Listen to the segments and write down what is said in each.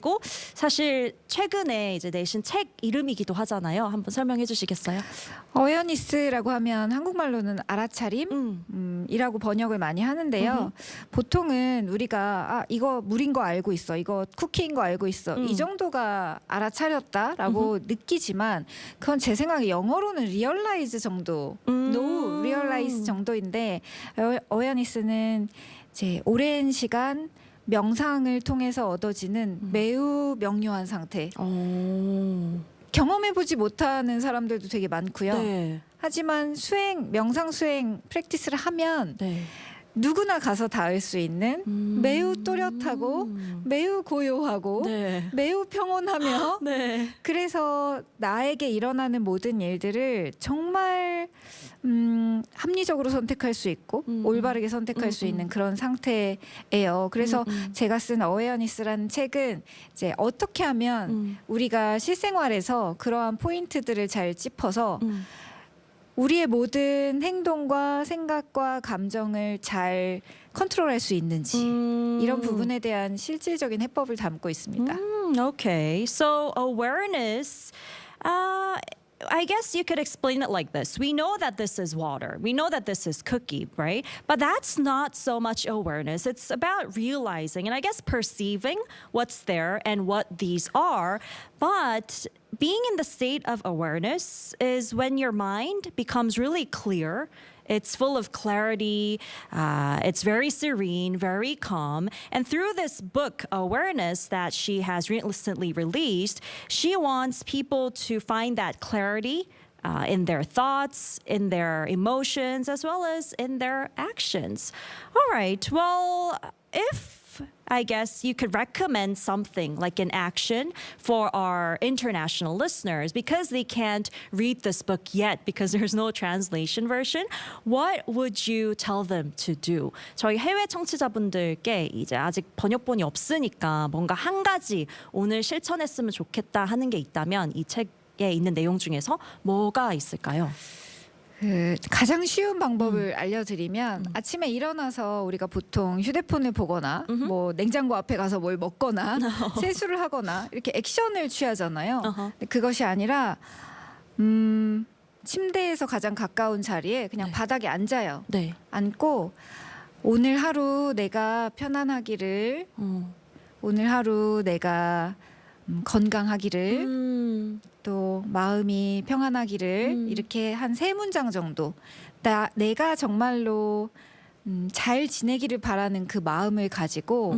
고 사실 최근에 이제 내신 책 이름이기도 하잖아요. 한번 설명해 주시겠어요? 어웨어니스라고 하면 한국말로는 이라고 번역을 많이 하는데요. 보통은 우리가 이거 물인 거 알고 있어, 이거 쿠키인 거 알고 있어, 이 정도가 알아차렸다라고 느끼지만 그건 제 생각에 영어로는 realize 정도, no realize 정도인데 어웨어니스는 이제 오랜 시간 명상을 통해서 얻어지는 매우 명료한 상태. 경험해보지 못하는 사람들도 되게 많고요. 네. 하지만 명상 수행 프랙티스를 하면 네. 누구나 가서 닿을 수 있는 매우 또렷하고 매우 고요하고 네. 매우 평온하며 네. 그래서 나에게 일어나는 모든 일들을 정말 합리적으로 선택할 수 있고 올바르게 선택할 수 있는 그런 상태예요. 그래서 제가 쓴 어웨어니스라는 책은 이제 어떻게 하면 우리가 실생활에서 그러한 포인트들을 잘 짚어서 우리의 모든 행동과 생각과 감정을 잘 컨트롤할 수 있는지 이런 부분에 대한 실질적인 해법을 담고 있습니다. Okay. So awareness I guess you could explain it like this. We know that this is water. We know that this is cookie, right? But that's not so much awareness. It's about realizing and I guess perceiving what's there and what these are. But being in the state of awareness is when your mind becomes really clear. It's full of clarity. It's very serene, very calm. And through this book, Awareness, that she has recently released, she wants people to find that clarity in their thoughts, in their emotions, as well as in their actions. All right. Well, if I guess you could recommend something like an action for our international listeners because they can't read this book yet because there's no translation version. What would you tell them to do? 저희 해외 청취자분들께 이제 아직 번역본이 없으니까 뭔가 한 가지 오늘 실천했으면 좋겠다 하는 게 있다면 이 책에 있는 내용 중에서 뭐가 있을까요? 가장 쉬운 방법을 알려드리면 아침에 일어나서 우리가 보통 휴대폰을 보거나 뭐 냉장고 앞에 가서 뭘 먹거나 세수를 하거나 이렇게 액션을 취하잖아요. 근데 그것이 아니라 침대에서 가장 가까운 자리에 그냥 바닥에 앉아요. 네. 앉고 오늘 하루 내가 편안하기를 오늘 하루 내가 건강하기를 또 마음이 평안하기를 이렇게 한 3문장 정도 내가 정말로 잘 지내기를 바라는 그 마음을 가지고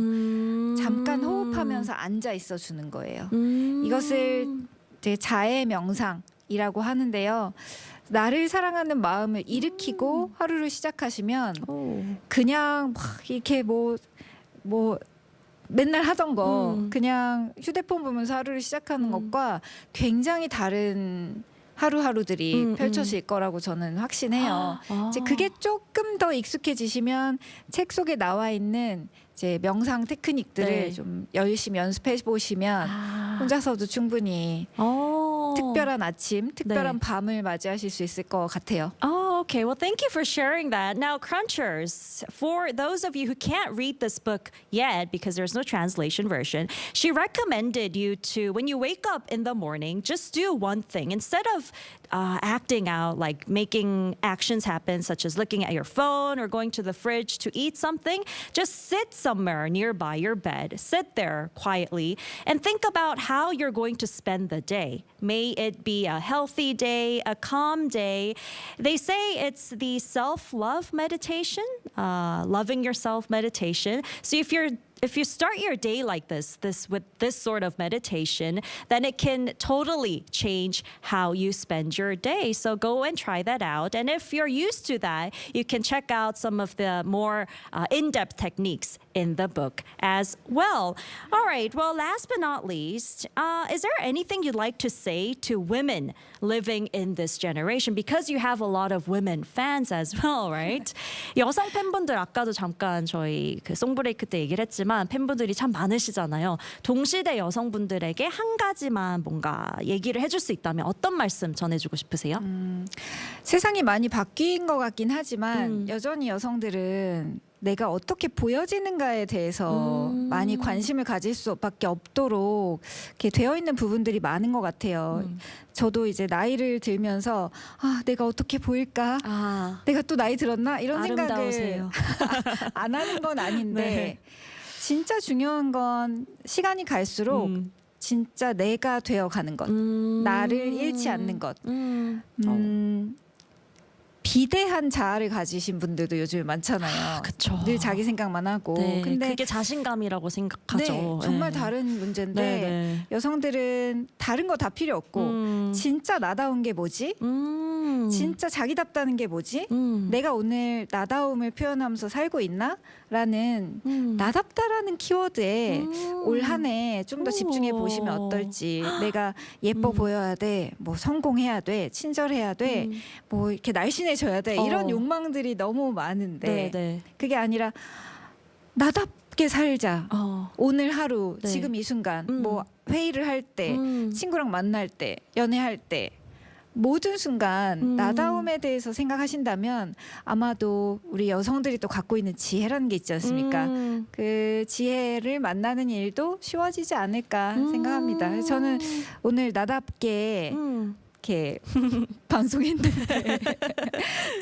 잠깐 호흡하면서 앉아 있어 주는 거예요. 이것을 이제 자해 명상이라고 하는데요. 나를 사랑하는 마음을 일으키고 하루를 시작하시면 그냥 막 이렇게 뭐 맨날 하던 거 그냥 휴대폰 보면서 하루를 시작하는 것과 굉장히 다른 하루하루들이 펼쳐질 거라고 저는 확신해요. 이제 그게 조금 더 익숙해지시면 책 속에 나와 있는 이제 명상 테크닉들을 네. 좀 열심히 연습해 보시면 혼자서도 충분히 특별한 아침, 특별한 밤을 맞이하실 수 있을 것 같아요. Oh, okay. Well, thank you for sharing that. Now, Crunchers, for those of you who can't read this book yet because there's no translation version, she recommended you to, when you wake up in the morning, just do one thing. Instead of acting out, like making actions happen, such as looking at your phone or going to the fridge to eat something, just sit somewhere nearby your bed, sit there quietly, and think about how you're going to spend the day. May it be a healthy day, a calm day. They say it's the self-love meditation, loving yourself meditation. So if you start your day like this with this sort of meditation, then it can totally change how you spend your day. So go and try that out. And if you're used to that, you can check out some of the more in-depth techniques in the book as well. All right. Well, last but not least, is there anything you'd like to say to women living in this generation? Because you have a lot of women fans as well, right? 여성 팬분들 아까도 잠깐 저희 그 송브레이크 때 얘기를 했지만 팬분들이 참 많으시잖아요. 동시대 여성분들에게 한 가지만 뭔가 얘기를 해줄 수 있다면 어떤 말씀 전해주고 싶으세요? 세상이 많이 바뀐 것 같긴 하지만 여전히 여성들은 내가 어떻게 보여지는가에 대해서 많이 관심을 가질 수밖에 없도록 이렇게 되어 있는 부분들이 많은 것 같아요. 저도 이제 나이를 들면서 내가 어떻게 보일까? 내가 또 나이 들었나? 이런 아름다우세요. 생각을 안 하는 건 아닌데 네. 진짜 중요한 건 시간이 갈수록 진짜 내가 되어 가는 것, 나를 잃지 않는 것. 비대한 자아를 가지신 분들도 요즘에 많잖아요. 그쵸. 늘 자기 생각만 하고. 네, 근데 그게 자신감이라고 생각하죠. 네, 정말 네. 다른 문제인데 네, 네. 여성들은 다른 거 다 필요 없고 진짜 나다운 게 뭐지? 진짜 자기답다는 게 뭐지? 내가 오늘 나다움을 표현하면서 살고 있나? 라는 나답다라는 키워드에 올 한 해 좀 더 집중해 보시면 어떨지. 내가 예뻐 보여야 돼, 뭐 성공해야 돼, 친절해야 돼, 뭐 이렇게 날씬해져야 돼, 이런 욕망들이 너무 많은데 네, 네. 그게 아니라 나답게 살자. 오늘 하루, 네. 지금 이 순간, 뭐 회의를 할 때, 친구랑 만날 때, 연애할 때 모든 순간 나다움에 대해서 생각하신다면 아마도 우리 여성들이 또 갖고 있는 지혜라는 게 있지 않습니까? 그 지혜를 만나는 일도 쉬워지지 않을까 생각합니다. 그래서 저는 오늘 나답게 이렇게 방송했는데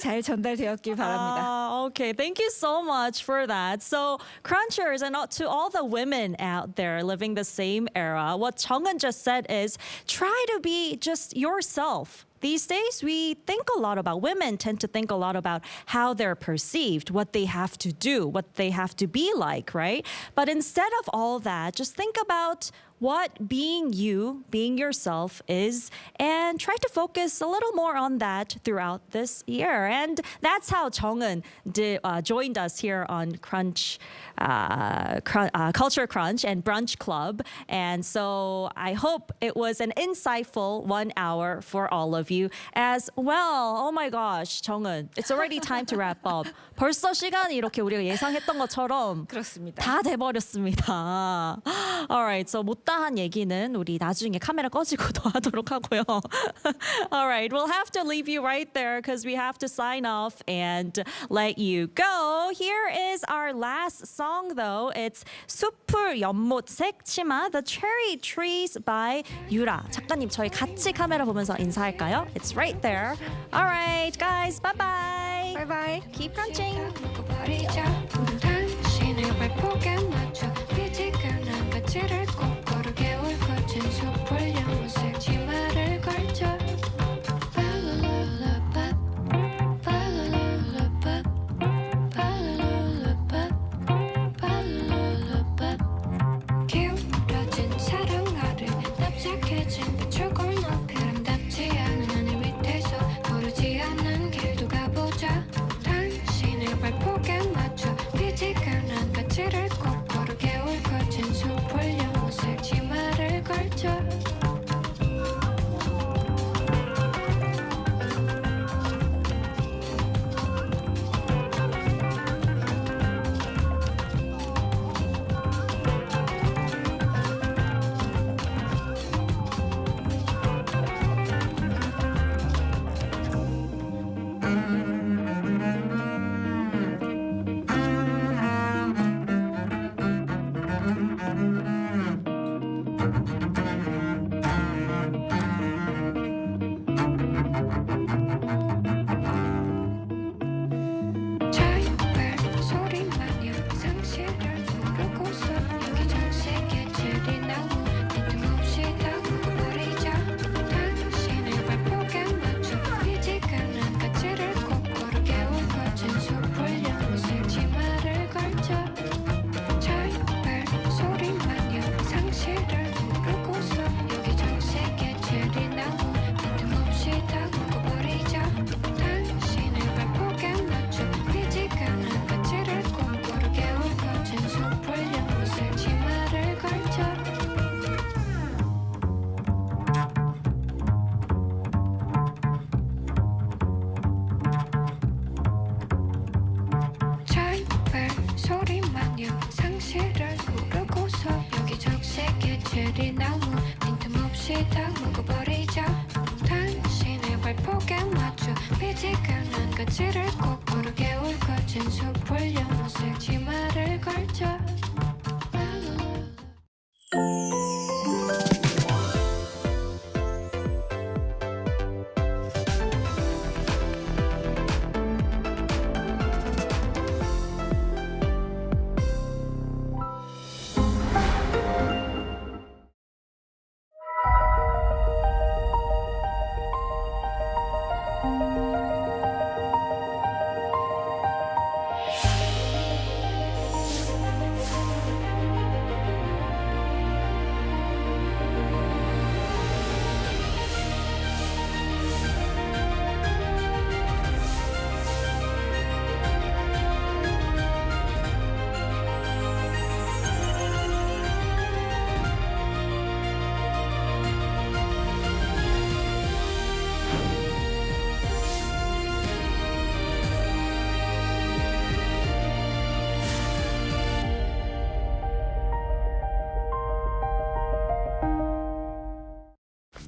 잘 전달되었길 바랍니다. Okay, thank you so much for that. So, crunchers and to all the women out there living the same era, what Chung'un just said is try to be just yourself. These days, we think a lot about women tend to think a lot about how they're perceived, what they have to do, what they have to be like, right? But instead of all that, just think about what being you, being yourself is, and try to focus a little more on that throughout this year. And that's how Chung'un joined us here on Culture Crunch and Brunch Club. And so I hope it was an insightful 1 hour for all of you as well. Oh my gosh, Chung'un, it's already time to wrap up. 벌써 시간이 이렇게 우리가 예상했던 것처럼 그렇습니다. 다 돼버렸습니다. Alright, so 못다한 얘기는 우리 나중에 카메라 꺼지고도 하도록 하고요. Alright, we'll have to leave you right there because we have to sign off and let you go. Here is our last song though. It's 숲풀 연못색 치마, The Cherry Trees by 유라. 작가님 저희 같이 카메라 보면서 인사할까요? It's right there. Alright, guys, bye-bye. 바이바이. Keep crunching. 당신의 발목에 맞춰 피지근한 가치를 꼭 고르게 올 거친 숲을 연못색 치마를 걸쳐 발랄랄라밥 발랄랄라밥 발랄랄라밥 발랄랄라밥 기울어진 사랑아를 납작해진 빗줄골 높이 아름답지 않은 하늘 밑에서 고르지 않는 길도 가보자 당신의 발목에 맞춰 피지근한 가치를 꼭 고르게 올 거친 숲을 연못색 치마를 걸쳐 자유별 소리 마냥 상실을 모르고서 여기 정색에 줄이 나무 빈틈없이 다 묶어버리자 당신의 발목에 맞춰 피지근한 가치를 꼭 고르게 올 거친 숲을 연못색 치마를 걸쳐 자유별 소리 마냥 상실을 모르고서 여기 정색에 줄이 나무 빈틈없이 다 묶어버리자 당신의 발목에 맞춰 피지근한 가치를 꼭 고르게 올 거친 숲을 연못색 치마를 걸쳐 자유별 소리 마냥 상실을 모르고서 여기 적색에 줄이 나무 빈틈없이 다 묶어버리자 당신의 발목 폭에 맞춰 빛이 가는 가치를 꼭 고르게 올 거친 숲을 연무색 치마를 걸쳐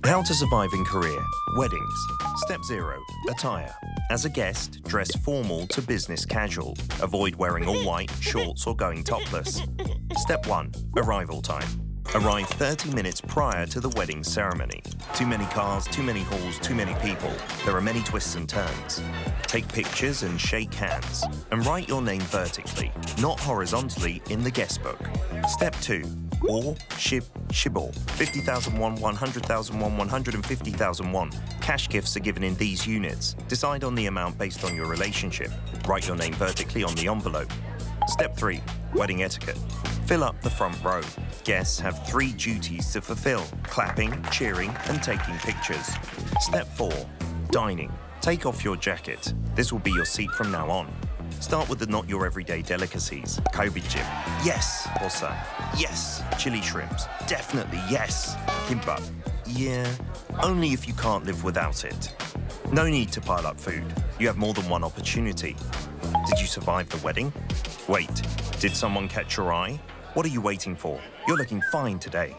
How to survive in Korea. Weddings. Step 0. Attire. As a guest, dress formal to business casual. Avoid wearing all white, shorts or going topless. Step 1. Arrival time. Arrive 30 minutes prior to the wedding ceremony. Too many cars, too many halls, too many people. There are many twists and turns. Take pictures and shake hands. And write your name vertically, not horizontally, in the guest book. Step 2. Or, shibor. 50,000 won, 100,000 won, 150,000 won. Cash gifts are given in these units. Decide on the amount based on your relationship. Write your name vertically on the envelope. Step 3. Wedding etiquette. Fill up the front row. Guests have 3 duties to fulfill: clapping, cheering, and taking pictures. Step 4. Dining. Take off your jacket. This will be your seat from now on. Start with the not your everyday delicacies. Kalbijjim. Yes. Bosa. Yes. Chili shrimps. Definitely yes. Kimbap. Yeah. Only if you can't live without it. No need to pile up food. You have more than one opportunity. Did you survive the wedding? Wait. Did someone catch your eye? What are you waiting for? You're looking fine today.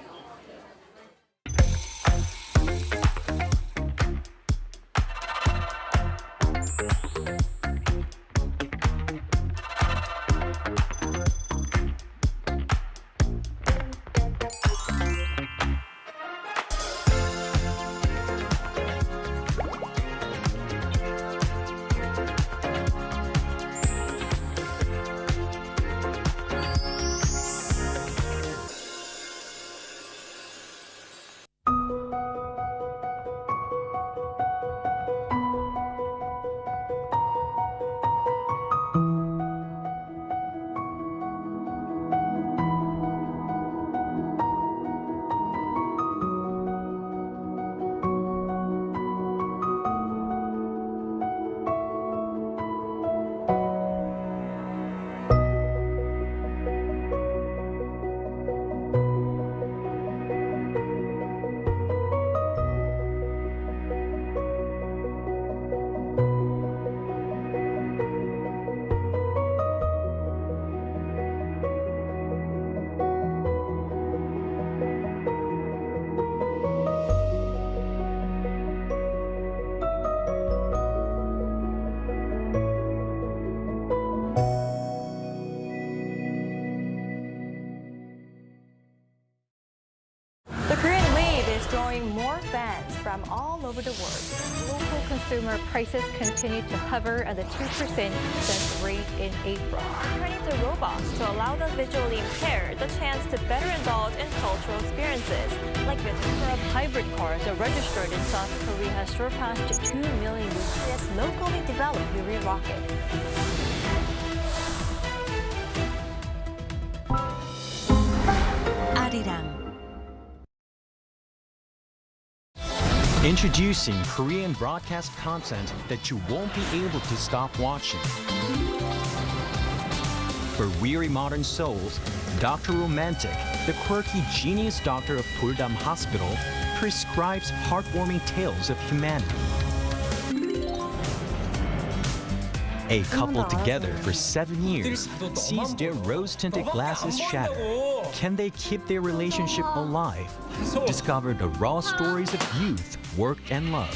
The Korean wave is drawing more fans from all over the world. Local consumer prices continue to hover at the 2% since rate in April. Turning to robots to allow the visually impaired the chance to better indulge in cultural experiences. Like the number of hybrid cars are registered in South Korea has surpassed 2 million with this locally developed Yuri rocket. Arirang. Introducing Korean broadcast content that you won't be able to stop watching. For weary modern souls, Dr. Romantic, the quirky genius doctor of Puldam Hospital, prescribes heartwarming tales of humanity. A couple together for 7 years sees their rose-tinted glasses shatter. Can they keep their relationship alive? Discover the raw stories of youth, work, and love.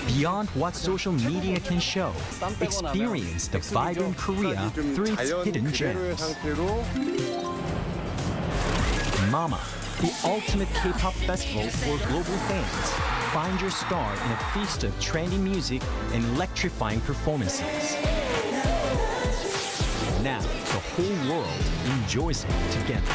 Beyond what social media can show, experience the vibrant Korea through its hidden gems. Mama, the ultimate K-pop festival for global fans. Find your star in a feast of trendy music and electrifying performances. Now, the whole world enjoys it together.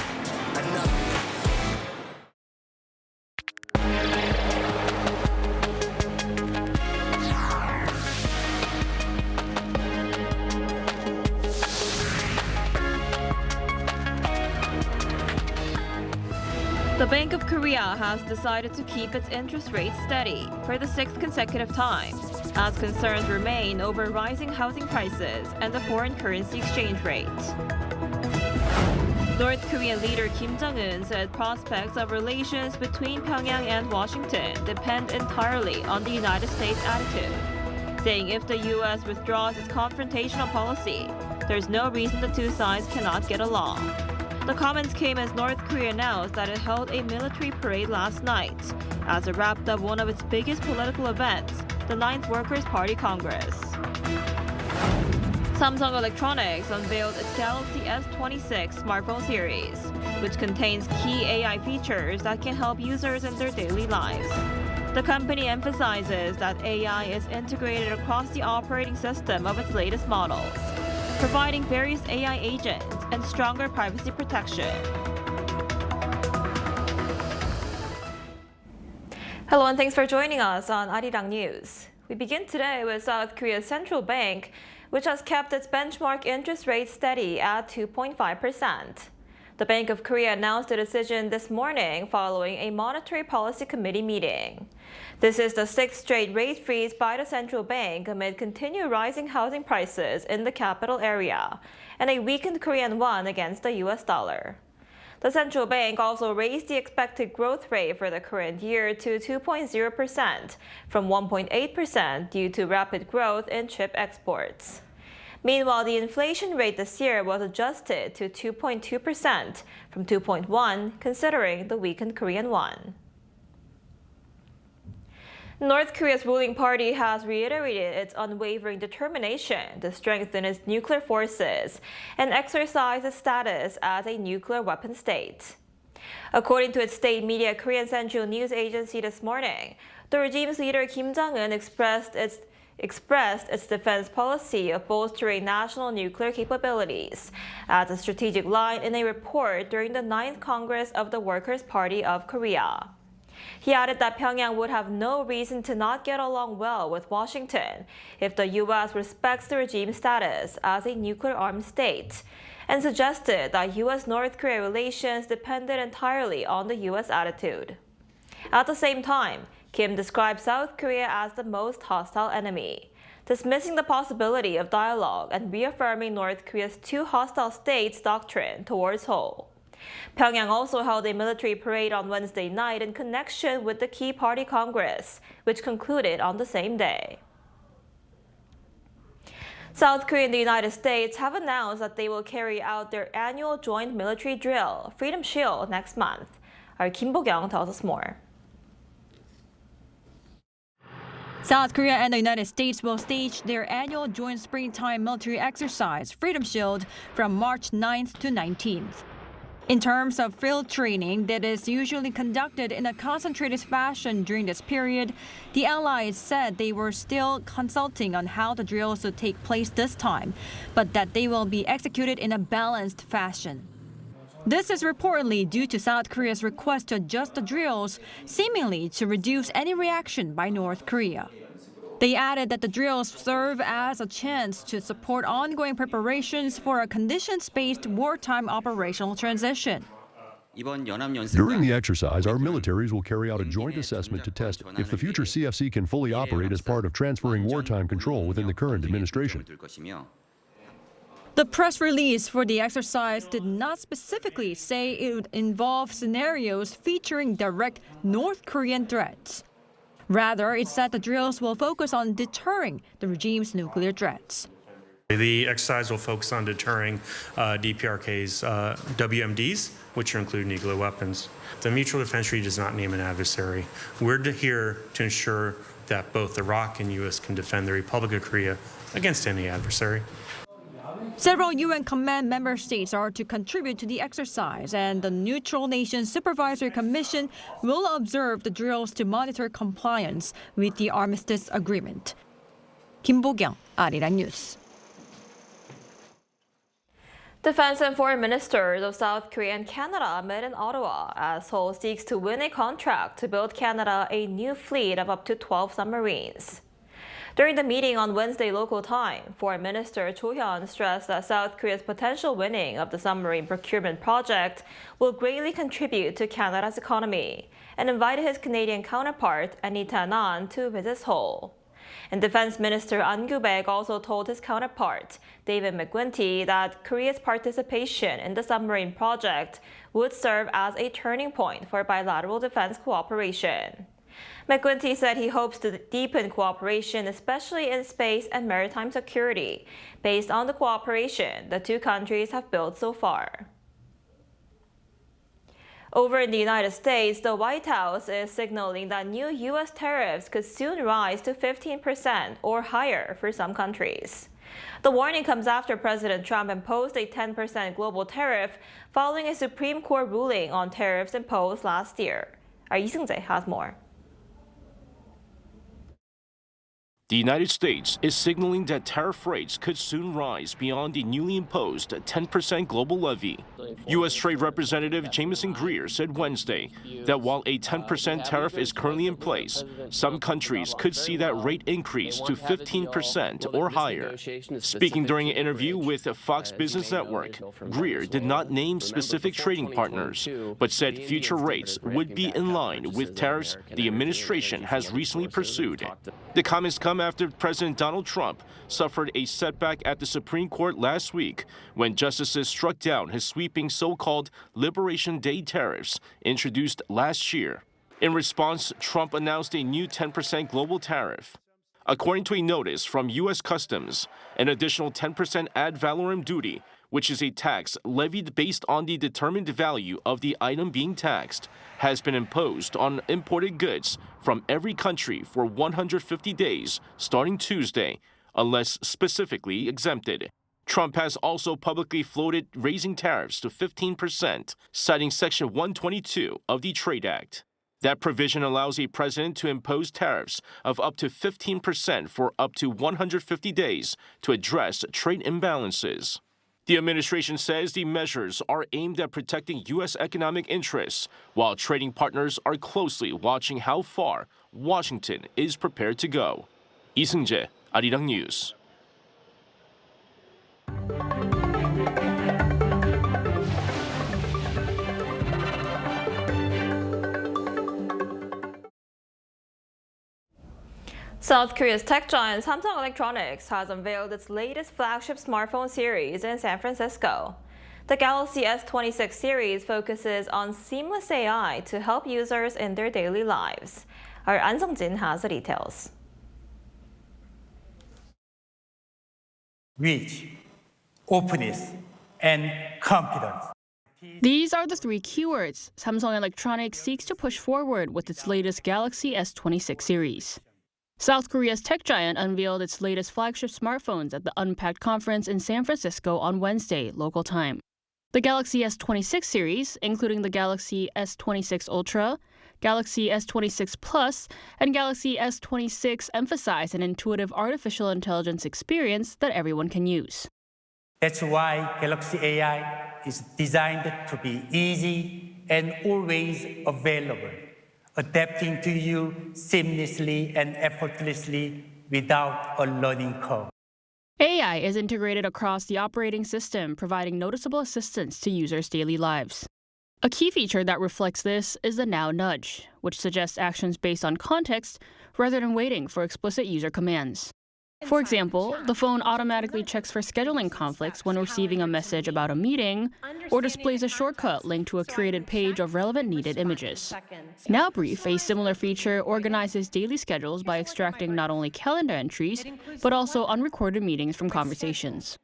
The Bank of Korea has decided to keep its interest rate steady for the sixth consecutive time, as concerns remain over rising housing prices and the foreign currency exchange rate. North Korean leader Kim Jong-un said prospects of relations between Pyongyang and Washington depend entirely on the United States' attitude, saying if the U.S. withdraws its confrontational policy, there's no reason the two sides cannot get along. The comments came as North Korea announced that it held a military parade last night as it wrapped up one of its biggest political events, the 9th Workers' Party Congress. Samsung Electronics unveiled its Galaxy S26 smartphone series, which contains key AI features that can help users in their daily lives. The company emphasizes that AI is integrated across the operating system of its latest models, providing various AI agents and stronger privacy protection. Hello and thanks for joining us on Arirang News. We begin today with South Korea's central bank, which has kept its benchmark interest rate steady at 2.5%. The Bank of Korea announced a decision this morning following a Monetary Policy Committee meeting. This is the sixth straight rate freeze by the central bank amid continued rising housing prices in the capital area and a weakened Korean won against the US dollar. The central bank also raised the expected growth rate for the current year to 2.0% from 1.8% due to rapid growth in chip exports. Meanwhile, the inflation rate this year was adjusted to 2.2% from 2.1%, considering the weakened Korean won. North Korea's ruling party has reiterated its unwavering determination to strengthen its nuclear forces and exercise its status as a nuclear weapon state. According to its state media Korean Central News Agency this morning, the regime's leader Kim Jong-un expressed its defense policy of bolstering national nuclear capabilities as a strategic line in a report during the 9th Congress of the Workers' Party of Korea. He added that Pyongyang would have no reason to not get along well with Washington if the U.S. respects the regime's status as a nuclear-armed state, and suggested that U.S.-North Korea relations depended entirely on the U.S. attitude. At the same time, Kim described South Korea as the most hostile enemy, dismissing the possibility of dialogue and reaffirming North Korea's two hostile states doctrine towards Seoul. Pyongyang also held a military parade on Wednesday night in connection with the Key Party Congress, which concluded on the same day. South Korea and the United States have announced that they will carry out their annual joint military drill, Freedom Shield, next month. Our Kim Bo-kyung tells us more. South Korea and the United States will stage their annual joint springtime military exercise, Freedom Shield, from March 9th to 19th. In terms of field training that is usually conducted in a concentrated fashion during this period, the allies said they were still consulting on how the drills would take place this time, but that they will be executed in a balanced fashion. This is reportedly due to South Korea's request to adjust the drills, seemingly to reduce any reaction by North Korea. They added that the drills serve as a chance to support ongoing preparations for a conditions-based wartime operational transition. During the exercise, our militaries will carry out a joint assessment to test if the future CFC can fully operate as part of transferring wartime control within the current administration. The press release for the exercise did not specifically say it would involve scenarios featuring direct North Korean threats. Rather, it said the drills will focus on deterring the regime's nuclear threats. The exercise will focus on deterring DPRK's WMDs, which include nuclear weapons. The Mutual Defense Treaty does not name an adversary. We're here to ensure that both Iraq and U.S. can defend the Republic of Korea against any adversary. Several UN Command member states are to contribute to the exercise, and the Neutral Nations Supervisory Commission will observe the drills to monitor compliance with the armistice agreement. 김보경, Arirang News. Defense and foreign ministers of South Korea and Canada met in Ottawa as Seoul seeks to win a contract to build Canada a new fleet of up to 12 submarines. During the meeting on Wednesday local time, Foreign Minister Cho Hyun stressed that South Korea's potential winning of the submarine procurement project will greatly contribute to Canada's economy and invited his Canadian counterpart, Anita Nan, to visit Seoul. And Defense Minister An Gyu-baek also told his counterpart, David McGuinty, that Korea's participation in the submarine project would serve as a turning point for bilateral defense cooperation. McGuinty said he hopes to deepen cooperation, especially in space and maritime security, based on the cooperation the two countries have built so far. Over in the United States, the White House is signaling that new U.S. tariffs could soon rise to 15% or higher for some countries. The warning comes after President Trump imposed a 10% global tariff following a Supreme Court ruling on tariffs imposed last year. Our Lee Seung-jae has more. The United States is signaling that tariff rates could soon rise beyond the newly imposed 10% global levy. U.S. Trade Representative Jamieson Greer said Wednesday that while a 10% tariff is currently in place, some countries could see that rate increase to 15% or higher. Speaking during an interview with Fox Business Network, Greer did not name specific trading partners, but said future rates would be in line with tariffs the administration has recently pursued. The comments come after President Donald Trump suffered a setback at the Supreme Court last week when justices struck down his sweeping so-called Liberation Day tariffs introduced last year. In response, Trump announced a new 10% global tariff. According to a notice from U.S. Customs, an additional 10% ad valorem duty, which is a tax levied based on the determined value of the item being taxed, has been imposed on imported goods from every country for 150 days starting Tuesday, unless specifically exempted. Trump has also publicly floated raising tariffs to 15%, citing Section 122 of the Trade Act. That provision allows a president to impose tariffs of up to 15% for up to 150 days to address trade imbalances. The administration says the measures are aimed at protecting U.S. economic interests, while trading partners are closely watching how far Washington is prepared to go. Lee Seung-jae, Arirang News. South Korea's tech giant Samsung Electronics has unveiled its latest flagship smartphone series in San Francisco. The Galaxy S26 series focuses on seamless AI to help users in their daily lives. Our An Sung-jin has the details. Reach, openness, and confidence. These are the three keywords Samsung Electronics seeks to push forward with its latest Galaxy S26 series. South Korea's tech giant unveiled its latest flagship smartphones at the Unpacked conference in San Francisco on Wednesday, local time. The Galaxy S26 series, including the Galaxy S26 Ultra, Galaxy S26 Plus, and Galaxy S26, emphasize an intuitive artificial intelligence experience that everyone can use. That's why Galaxy AI is designed to be easy and always available, adapting to you seamlessly and effortlessly without a learning curve. AI is integrated across the operating system, providing noticeable assistance to users' daily lives. A key feature that reflects this is the Now Nudge, which suggests actions based on context rather than waiting for explicit user commands. For example, the phone automatically checks for scheduling conflicts when receiving a message about a meeting, or displays a shortcut linked to a curated page of relevant needed images. Now Brief, a similar feature, organizes daily schedules by extracting not only calendar entries, but also unrecorded meetings from conversations.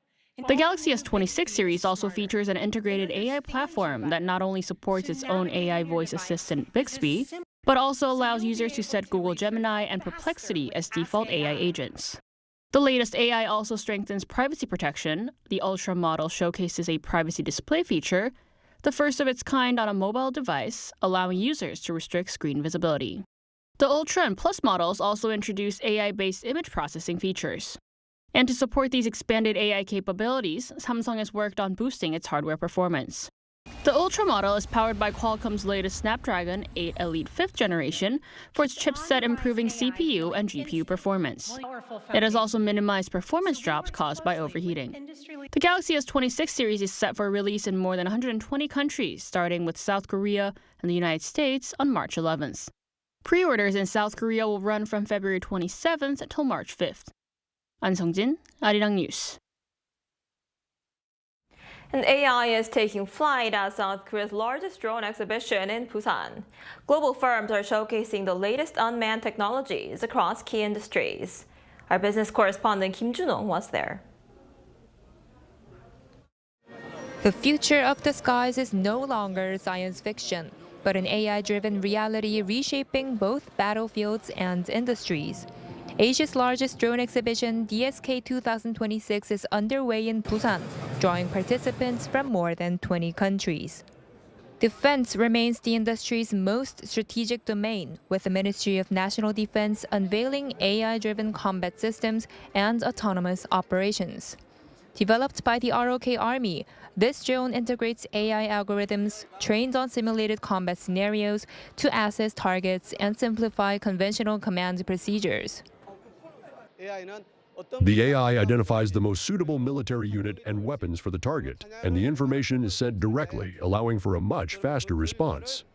The Galaxy S26 series also features an integrated AI platform that not only supports its own AI voice assistant Bixby, but also allows users to set Google Gemini and Perplexity as default AI agents. The latest AI also strengthens privacy protection. The Ultra model showcases a privacy display feature, the first of its kind on a mobile device, allowing users to restrict screen visibility. The Ultra and Plus models also introduce AI-based image processing features. And to support these expanded AI capabilities, Samsung has worked on boosting its hardware performance. The Ultra model is powered by Qualcomm's latest Snapdragon 8 Elite 5th generation for its chipset improving CPU and GPU performance. It has also minimized performance drops caused by overheating. The Galaxy S26 series is set for release in more than 120 countries, starting with South Korea and the United States on March 11th. Pre-orders in South Korea will run from February 27th until March 5th. 안성진, Arirang News. And AI is taking flight at South Korea's largest drone exhibition in Busan. Global firms are showcasing the latest unmanned technologies across key industries. Our business correspondent Kim Junong was there. The future of the skies is no longer science fiction, but an AI-driven reality reshaping both battlefields and industries. Asia's largest drone exhibition, DSK 2026, is underway in Busan, drawing participants from more than 20 countries. Defense remains the industry's most strategic domain, with the Ministry of National Defense unveiling AI-driven combat systems and autonomous operations. Developed by the ROK Army, this drone integrates AI algorithms trained on simulated combat scenarios to assess targets and simplify conventional command procedures. The AI identifies the most suitable military unit and weapons for the target, and the information is sent directly, allowing for a much faster response.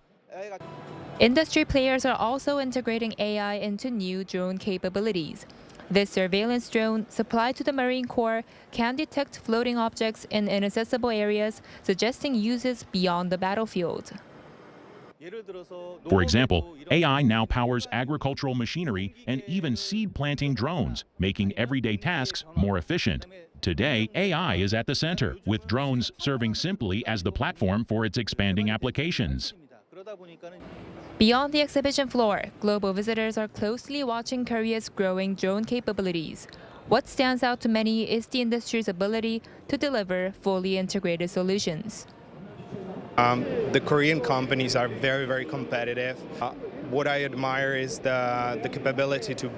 Industry players are also integrating AI into new drone capabilities. This surveillance drone, supplied to the Marine Corps, can detect floating objects in inaccessible areas, suggesting uses beyond the battlefield. For example, AI now powers agricultural machinery and even seed planting drones, making everyday tasks more efficient. Today, AI is at the center, with drones serving simply as the platform for its expanding applications. Beyond the exhibition floor, global visitors are closely watching Korea's growing drone capabilities. What stands out to many is the industry's ability to deliver fully integrated solutions. The Korean companies are very competitive. What I admire is the capability to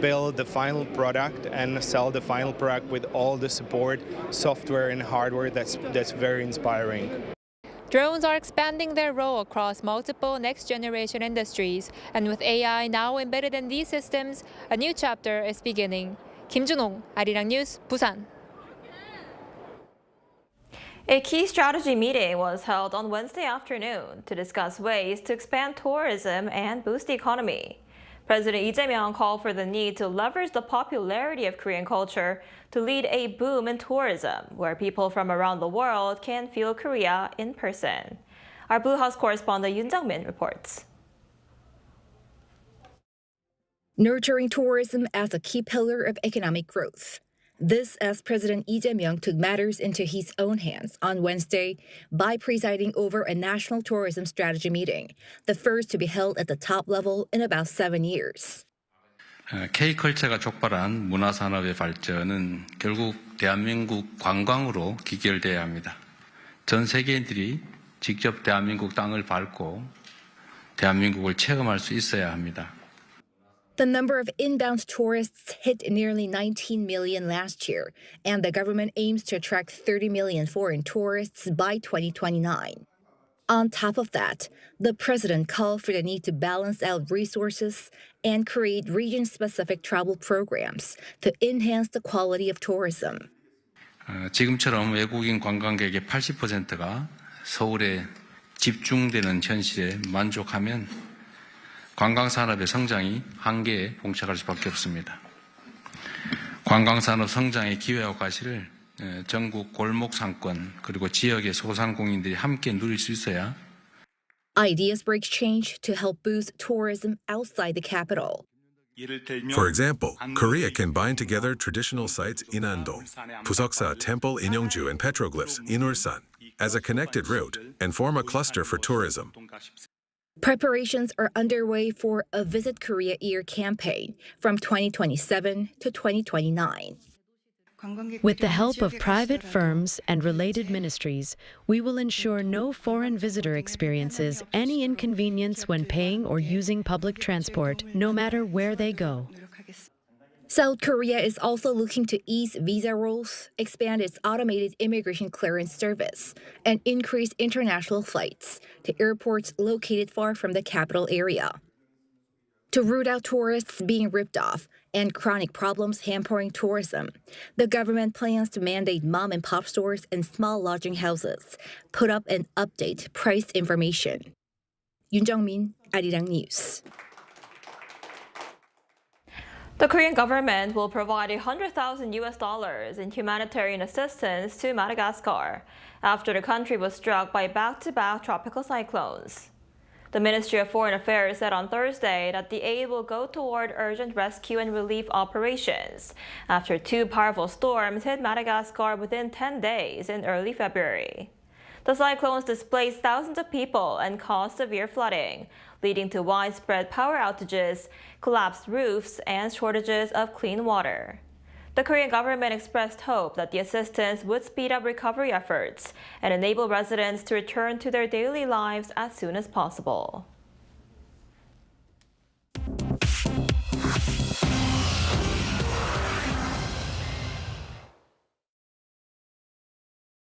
build the final product and sell the final product with all the support, software and hardware. That's very inspiring. Drones are expanding their role across multiple next-generation industries, and with AI now embedded in these systems, a new chapter is beginning. Kim Junong, Arirang News, Busan. A key strategy meeting was held on Wednesday afternoon to discuss ways to expand tourism and boost the economy. President Lee Jae-myung called for the need to leverage the popularity of Korean culture to lead a boom in tourism, where people from around the world can feel Korea in person. Our Blue House correspondent Yoon Jung-min reports. Nurturing tourism as a key pillar of economic growth. This as President Lee Jae-myung took matters into his own hands on Wednesday by presiding over a national tourism strategy meeting, the first to be held at the top level in about 7 years. K-컬처가 촉발한 문화산업의 발전은 결국 대한민국 관광으로 귀결돼야 합니다. 전 세계인들이 직접 대한민국 땅을 밟고 대한민국을 체험할 수 있어야 합니다. The number of inbound tourists hit nearly 19 million last year, and the government aims to attract 30 million foreign tourists by 2029. On top of that, the president called for the need to balance out resources and create region-specific travel programs to enhance the quality of tourism. 지금처럼 외국인 관광객의 80%가 서울에 집중되는 현실에 만족하면 관광산업의 성장이 한계에 봉착할 수밖에 없습니다. 관광산업 성장의 기회와 가치를 전국 골목 상권 그리고 지역의 소상공인들이 함께 누릴 수 있어야 Ideas for exchange to help boost tourism outside the capital. For example, Korea can bind together traditional sites in Andong, Pusoksa Temple in Yeongju and petroglyphs in Ulsan as a connected route and form a cluster for tourism. Preparations are underway for a Visit Korea Year campaign from 2027 to 2029. With the help of private firms and related ministries, we will ensure no foreign visitor experiences any inconvenience when paying or using public transport, no matter where they go. South Korea is also looking to ease visa rules, expand its automated immigration clearance service, and increase international flights to airports located far from the capital area. To root out tourists being ripped off and chronic problems hampering tourism, the government plans to mandate mom-and-pop stores and small lodging houses put up and update price information. Yoon Jung-min, Arirang News. The Korean government will provide $100,000 in humanitarian assistance to Madagascar after the country was struck by back-to-back tropical cyclones. The Ministry of Foreign Affairs said on Thursday that the aid will go toward urgent rescue and relief operations after two powerful storms hit Madagascar within 10 days in early February. The cyclones displaced thousands of people and caused severe flooding, leading to widespread power outages, collapsed roofs, and shortages of clean water. The Korean government expressed hope that the assistance would speed up recovery efforts and enable residents to return to their daily lives as soon as possible.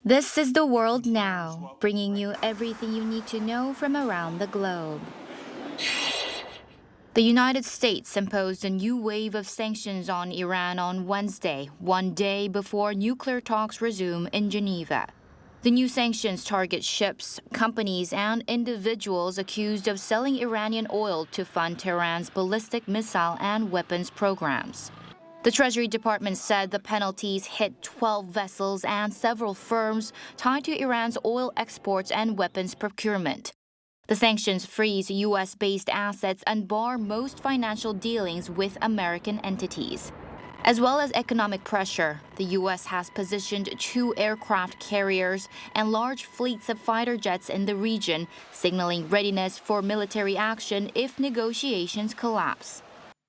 This is The World Now, bringing you everything you need to know from around the globe. The United States imposed a new wave of sanctions on Iran on Wednesday, one day before nuclear talks resume in Geneva. The new sanctions target ships, companies, and individuals accused of selling Iranian oil to fund Tehran's ballistic missile and weapons programs. The Treasury Department said the penalties hit 12 vessels and several firms tied to Iran's oil exports and weapons procurement. The sanctions freeze U.S.-based assets and bar most financial dealings with American entities. As well as economic pressure, the U.S. has positioned 2 aircraft carriers and large fleets of fighter jets in the region, signaling readiness for military action if negotiations collapse.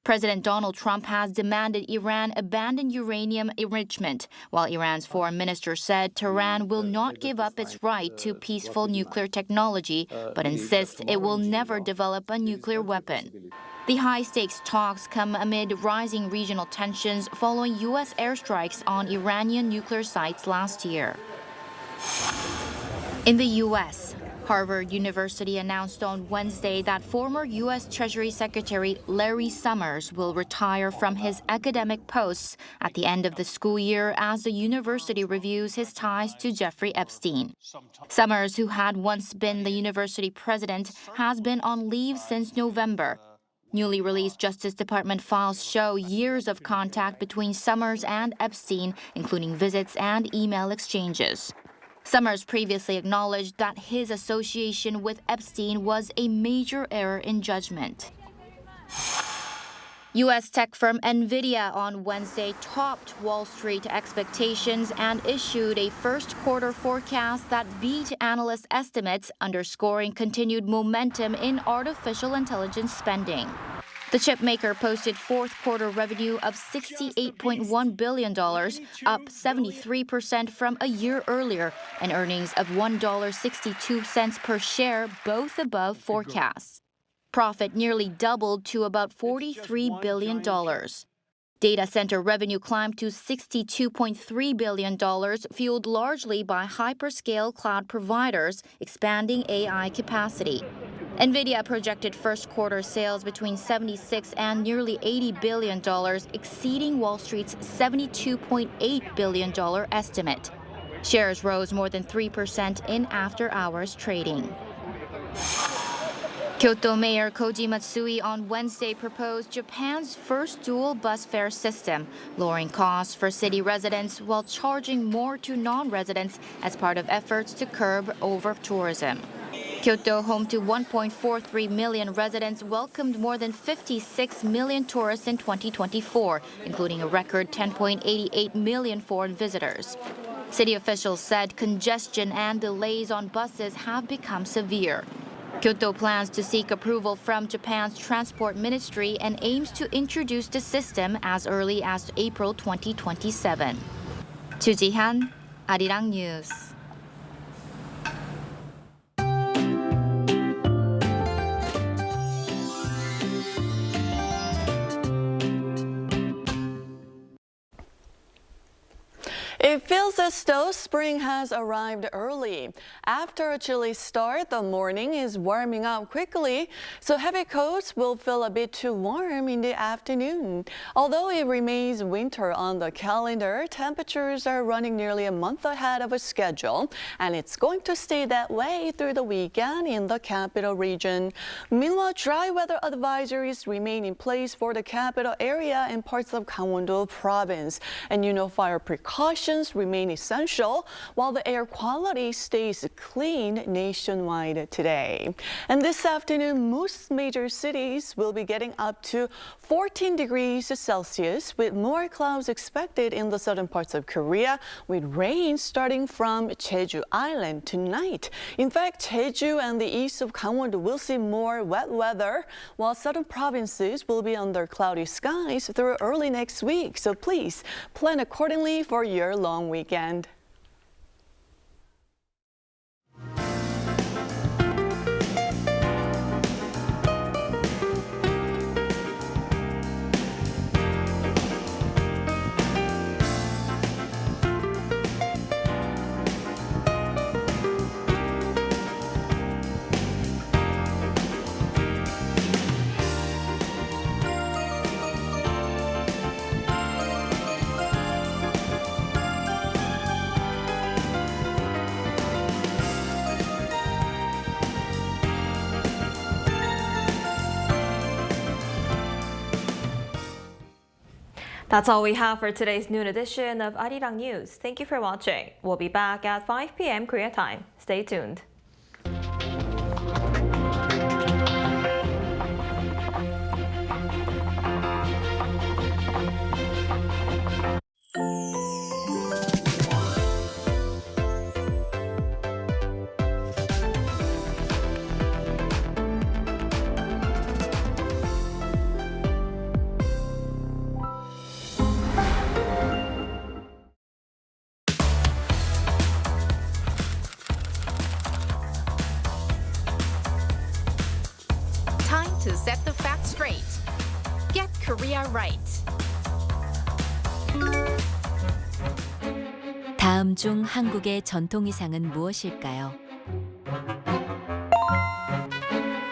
President Donald Trump has demanded Iran abandon uranium enrichment, while Iran's foreign minister said Tehran will not give up its right to peaceful nuclear technology, but insists it will never develop a nuclear weapon. The high-stakes talks come amid rising regional tensions following U.S. airstrikes on Iranian nuclear sites last year. In the U.S., Harvard University announced on Wednesday that former U.S. Treasury Secretary Larry Summers will retire from his academic posts at the end of the school year as the university reviews his ties to Jeffrey Epstein. Summers, who had once been the university president, has been on leave since November. Newly released Justice Department files show years of contact between Summers and Epstein, including visits and email exchanges. Summers previously acknowledged that his association with Epstein was a major error in judgment. U.S. tech firm Nvidia on Wednesday topped Wall Street expectations and issued a first-quarter forecast that beat analyst estimates, underscoring continued momentum in artificial intelligence spending. The chipmaker posted fourth-quarter revenue of $68.1 billion, up 73% from a year earlier, and earnings of $1.62 per share, both above forecasts. Profit nearly doubled to about $43 billion. Data center revenue climbed to $62.3 billion, fueled largely by hyperscale cloud providers expanding AI capacity. Nvidia projected first-quarter sales between $76 and nearly $80 billion, exceeding Wall Street's $72.8 billion estimate. Shares rose more than 3% in after-hours trading. Kyoto Mayor Koji Matsui on Wednesday proposed Japan's first dual bus fare system, lowering costs for city residents while charging more to non-residents as part of efforts to curb over-tourism. Kyoto, home to 1.43 million residents, welcomed more than 56 million tourists in 2024, including a record 10.88 million foreign visitors. City officials said congestion and delays on buses have become severe. Kyoto plans to seek approval from Japan's Transport Ministry and aims to introduce the system as early as April 2027. Chu Ji-han, Arirang News. It feels as though spring has arrived early. After a chilly start, the morning is warming up quickly, so heavy coats will feel a bit too warm in the afternoon. Although it remains winter on the calendar, temperatures are running nearly a month ahead of a schedule, and it's going to stay that way through the weekend in the capital region. Meanwhile, dry weather advisories remain in place for the capital area and parts of Gangwon-do province, and fire precautions remain essential while the air quality stays clean nationwide today. And this afternoon, most major cities will be getting up to 14 degrees Celsius with more clouds expected in the southern parts of Korea, with rain starting from Jeju Island tonight. In fact, Jeju and the east of Gangwon will see more wet weather, while southern provinces will be under cloudy skies through early next week. So please plan accordingly for your long weekend. That's all we have for today's noon edition of Arirang News. Thank you for watching. We'll be back at 5 p.m. Korea time. Stay tuned. To set the facts straight. Get Korea right. 다음 중 한국의 전통 의상은 무엇일까요?